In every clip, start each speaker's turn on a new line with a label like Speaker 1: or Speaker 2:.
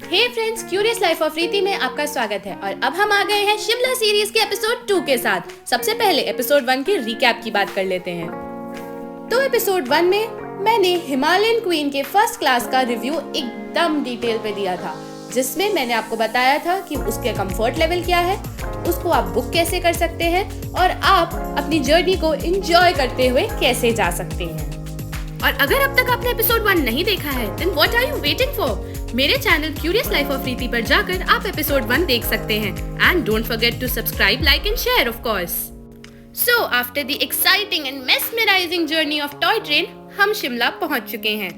Speaker 1: Hey friends, curious life of Riti में आपका स्वागत है। और अब हम आ गए हैं शिमला सीरीज के एपिसोड 2 के साथ। सबसे पहले एपिसोड 1 के रिकैप की बात कर लेते हैं। तो एपिसोड 1 में मैंने हिमालयन क्वीन के फर्स्ट क्लास का रिव्यू एकदम डिटेल पे दिया था, जिसमें मैंने आपको बताया था कि उसके कंफर्ट लेवल क्या है, उसको आप बुक कैसे कर सकते हैं और आप अपनी जर्नी को एंजॉय करते हुए कैसे जा सकते हैं। और अगर अब तक आपने एपिसोड 1 नहीं देखा है, then what are you waiting for? मेरे channel curious life of Riti पर जाकर आप एपिसोड 1 देख सकते हैं। And don't forget to subscribe, like and share of course. So after the exciting and mesmerising journey of toy train, हम शिमला पहुंच चुके हैं।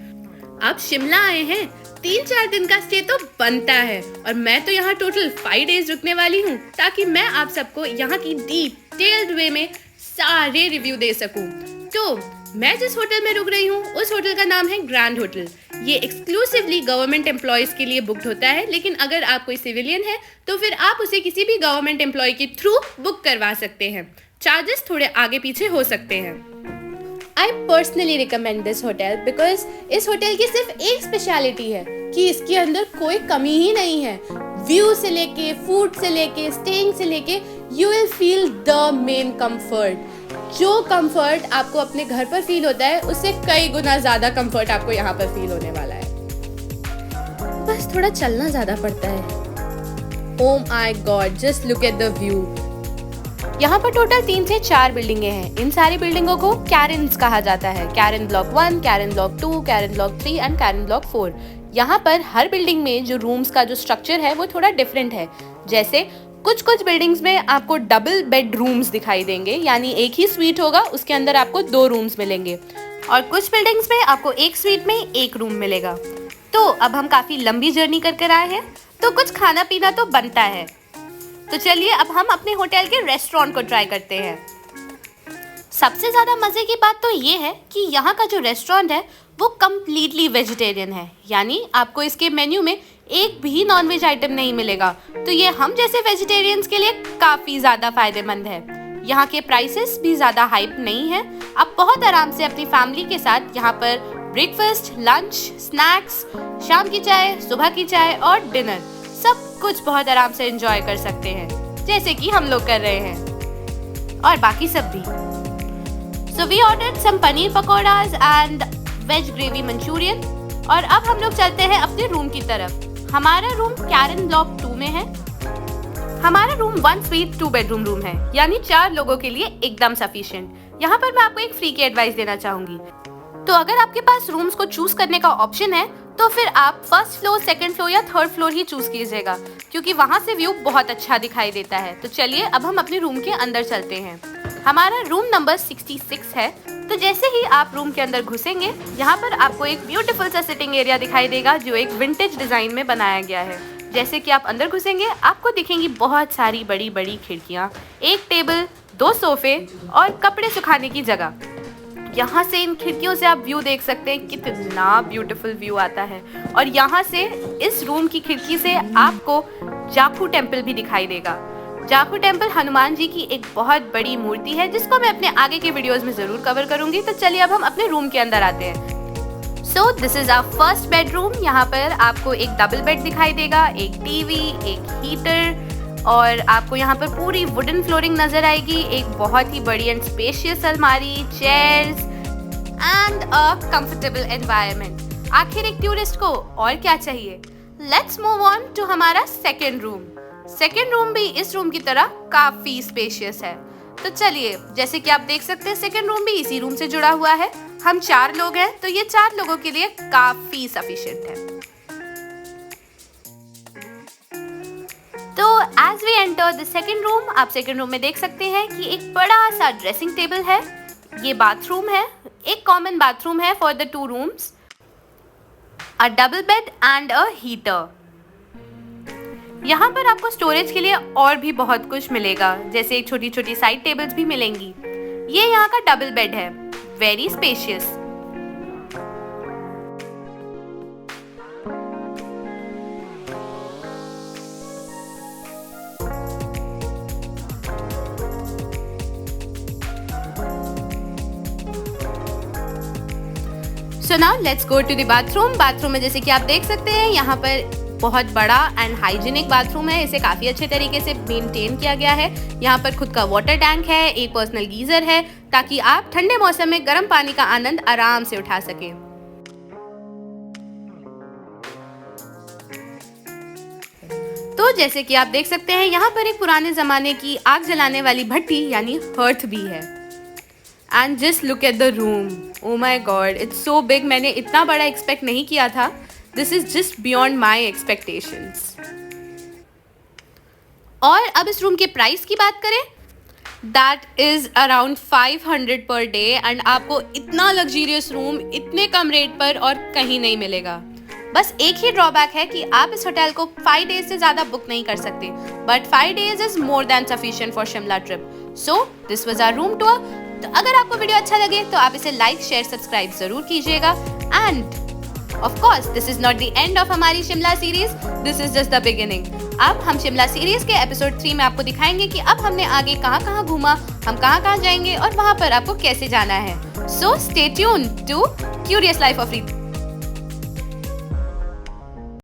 Speaker 1: अब शिमला आए हैं, 3-4 दिन का स्टे तो बनता है और मैं तो यहाँ टोटल 5 डेज रुकने वाली हूँ, ताकि मैं आप सबको यहाँ की डिटेल्ड वे में सारे रिव्यू दे सकूँ। तो मैं जिस होटल में रुक रही हूँ उस होटल का नाम है ग्रैंड होटल। ये एक्सक्लूसिवली गवर्नमेंट एम्प्लॉयज के लिए बुक्ड होता है, लेकिन अगर आप कोई सिविलियन है तो फिर आप उसे किसी भी गवर्नमेंट एम्प्लॉय के थ्रू बुक करवा सकते हैं। चार्जेस थोड़े आगे पीछे हो सकते हैं। I personally recommend this hotel because इस होटल की सिर्फ एक स्पेशलिटी है कि इसके अंदर कोई कमी ही नहीं है। व्यू से लेके, फूड से लेके, स्टेइंग से लेके, you will feel the main comfort। जो कंफर्ट आपको अपने घर पर फील होता है, उससे कई गुना ज्यादा कंफर्ट आपको यहाँ पर फील होने वाला है। बस थोड़ा चलना ज्यादा पड़ता है। Oh my God, just look at the view। यहाँ पर टोटल 3 से 4 बिल्डिंगें हैं। इन सारी बिल्डिंगों को कैरन्स कहा जाता है। Cairn block 1, cairn block 2, cairn block 3 and cairn block 4। यहाँ पर हर बिल्डिंग में जो रूम्स का जो स्ट्रक्चर है वो थोड़ा डिफरेंट है। जैसे कुछ बिल्डिंग्स में आपको डबल बेड रूम्स दिखाई देंगे, यानी एक ही स्वीट होगा, उसके अंदर आपको 2 रूम्स मिलेंगे। और कुछ बिल्डिंग्स में आपको एक स्वीट में 1 रूम मिलेगा। तो अब हम काफी लंबी जर्नी कर आए हैं, तो कुछ खाना पीना तो बनता है। तो चलिए अब हम अपने होटल के रेस्टोरेंट को ट्राई करते हैं। सबसे ज्यादा मजे की बात तो ये है कि यहाँ का जो रेस्टोरेंट है वो कम्प्लीटली वेजिटेरियन है, यानी आपको इसके मेन्यू में एक भी नॉनवेज आइटम नहीं मिलेगा। तो ये हम जैसे वेजिटेरियंस के लिए काफी ज्यादा फायदेमंद है। यहाँ के प्राइसेस भी ज्यादा हाइप नहीं है। आप बहुत आराम से अपनी फैमिली के साथ यहाँ पर ब्रेकफास्ट, लंच, स्नैक्स, शाम की चाय, सुबह की चाय और डिनर सब कुछ बहुत आराम से एंजॉय कर सकते हैं, जैसे कि हम लोग कर रहे हैं, और बाकी सब भी। So we ordered some paneer pakodas and veg gravy Manchurian. और अब हम लोग चलते हैं अपने रूम की तरफ। हमारा रूम कैरन ब्लॉक 2 में है। हमारा रूम 1 स्वीट 2 बेडरूम रूम है, यानी 4 लोगों के लिए एकदम सफिशिएंट। यहाँ पर मैं आपको एक फ्री की एडवाइस देना चाहूंगी। तो अगर आपके पास रूम्स को चूज करने का ऑप्शन है तो फिर आप 1st फ्लोर, 2nd फ्लोर या 3rd फ्लोर ही चूज कीजिएगा, क्योंकि वहाँ से व्यू बहुत अच्छा दिखाई देता है। तो चलिए अब हम अपने रूम के अंदर चलते हैं। हमारा रूम नंबर 66 है। तो जैसे ही आप रूम के अंदर घुसेंगे, यहाँ पर आपको एक ब्यूटीफुल सा सिटिंग एरिया दिखाई देगा, जो एक विंटेज डिजाइन में बनाया गया है। जैसे कि आप अंदर घुसेंगे, आपको दिखेंगी बहुत सारी बड़ी बड़ी खिड़कियाँ, एक टेबल, 2 सोफे और कपड़े सुखाने की जगह। यहाँ से इन खिड़कियों से आप व्यू देख सकते हैं, कितना ब्यूटीफुल व्यू आता है। और यहाँ से इस रूम की खिड़की से आपको जाखू टेम्पल भी दिखाई देगा। जाखू टेम्पल हनुमान जी की एक बहुत बड़ी मूर्ति है, जिसको मैं अपने आगे के वीडियोस में जरूर कवर करूंगी। तो चलिए अब हम अपने रूम के अंदर आते हैं। So this is our first bedroom. यहाँ पर आपको एक डबल बेड दिखाई देगा, एक टीवी, एक हीटर, और आपको यहाँ पर पूरी वुडन फ्लोरिंग नजर आएगी, एक बहुत ही बड़ी एंड स्पेशियस अलमारी, chairs and a comfortable environment. आखिर एक टूरिस्ट को और क्या चाहिए। लेट्स मूव ऑन टू हमारा सेकेंड रूम। सेकेंड रूम भी इस रूम की तरह काफी स्पेशियस है। तो चलिए, जैसे कि आप देख सकते हैं, सेकेंड रूम भी इसी रूम से जुड़ा हुआ है। हम 4 लोग हैं, तो ये 4 लोगों के लिए काफी सफिशिएंट है। तो as we enter the second room, आप सेकेंड रूम में देख सकते हैं कि एक बड़ा सा ड्रेसिंग टेबल है। ये बाथरूम है, एक कॉमन बाथरूम है for the 2 rooms, a double bed and a heater. यहाँ पर आपको स्टोरेज के लिए और भी बहुत कुछ मिलेगा, जैसे एक छोटी छोटी साइड टेबल्स भी मिलेंगी। ये यहाँ का डबल बेड है, very spacious. So now let's go to the bathroom. Bathroom में जैसे कि आप देख सकते हैं, यहाँ पर बहुत बड़ा एंड हाइजीनिक बाथरूम है। इसे काफ़ी अच्छे तरीके से मेंटेन किया गया है। यहाँ पर खुद का वाटर टैंक है, एक पर्सनल गीज़र है ताकि आप ठंडे मौसम में गर्म पानी का आनंद आराम से उठा सकें। तो जैसे कि आप देख सकते हैं यहाँ पर एक पुराने ज़माने की आग जलाने वाली भट्टी यानी हर्थ भी है। And just look at the room, oh my god, it's so big. मैंने इतना बड़ा एक्सपेक्ट नहीं किया था। This is just beyond my expectations. और अब इस रूम के प्राइस की बात करें, that is around 500 per day and आपको इतना लग्जरियस रूम इतने कम रेट पर और कहीं नहीं मिलेगा। बस एक ही ड्रॉबैक है कि आप इस होटल को 5 डेज से ज़्यादा बुक नहीं कर सकते, but 5 days is more than sufficient for Shimla trip. So this was our room tour. तो अगर आपको वीडियो अच्छा लगे तो आप इसे लाइक, शेयर, सब्सक्राइब जरूर कीजिएगा। And of course this is not the end of हमारी Shimla series, this is just the beginning. अब हम शिमला सीरीज के एपिसोड 3 में आपको दिखाएंगे कि अब हमने आगे कहाँ कहाँ घूमा, हम कहाँ कहाँ जाएंगे और वहाँ पर आपको कैसे जाना है। So stay tuned to curious life of रीति।